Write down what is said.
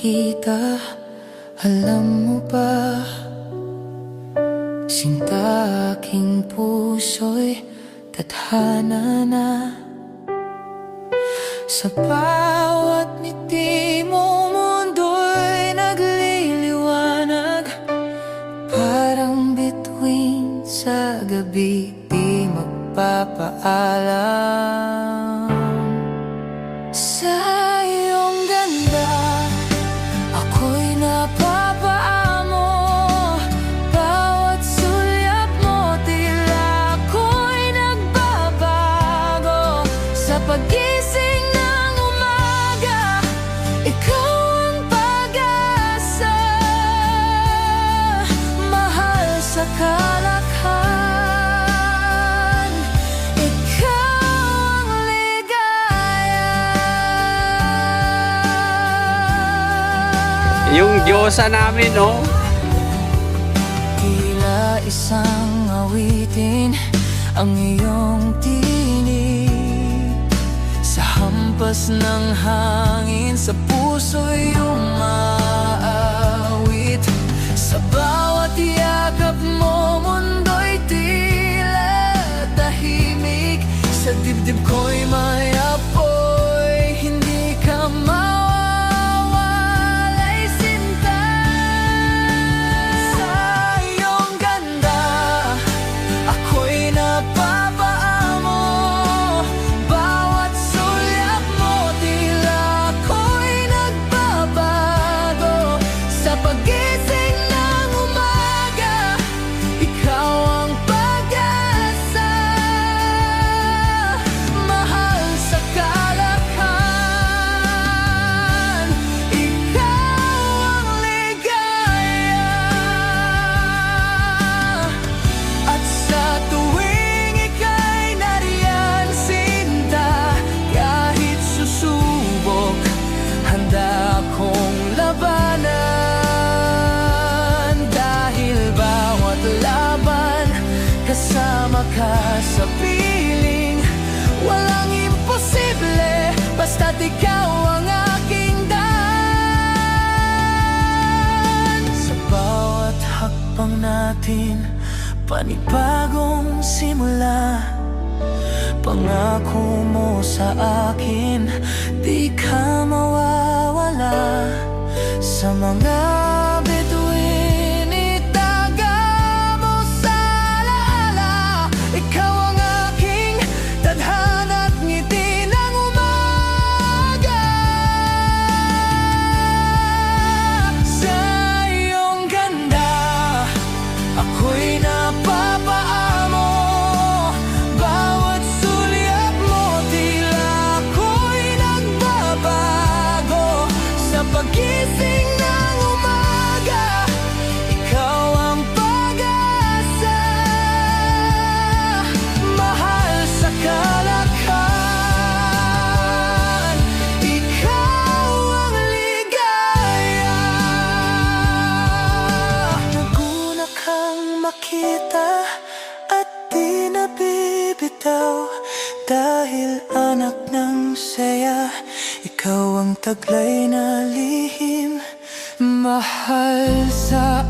makita. Alam mo ba, sinta, aking puso'y tadhana na. Sa bawat ngiti mo, mundo'y nagliliwanag. Parang bituin sa gabi, di magpapaalam. Sa iyong ganda, ako'y napapaamo. Bawat sulyap mo, tila ako'y nagbabago. Sa pagising ng umaga, ikaw ang pag-asa. Mahal sa kalakhan, ikaw ang ligaya. Yung Diyosa namin, no? Tila isang awitin ang iyong tinig. Sa hampas ng hangin, sa puso'y umaawit. Sa bawat yakap mo, mundo'y tila tahimik. Sa dibdib ko'y may apoy, hindi ka mawawalay, sinta. Sa iyong ganda, ako'y napapaamo. Bawat sulyap mo, tila ako'y nagbabago. Sa pagising ng umaga, ikaw ang pag-asa. Mahal sa kalakhan, ikaw ang ligaya. At sa tuwing ika'y nariyan, sinta, kahit susubok, handa akong labanan. Dahil bawat laban, kasama ka sa piling. Walang imposible, basta't ikaw ang aking daan. Sa bawat hakbang natin, panibagong simula. Pangako mo sa akin, di ka mawawala. Sa mga bituin, itaga mo sa alaala. Ikaw ang aking tadhana at ngiti ng umaga. Sa iyong ganda, ako'y napapaamo. Bawat sulyap mo, tila ako'y nagbabago. Sa pagising ng umaga, ikaw ang pag-asa. Mahal sa kalakhan, ikaw ang ligaya. Naguna kang makita at di nabibitaw. Dahil anak ng saya, ikaw ang taglay na lihim. Mahal sa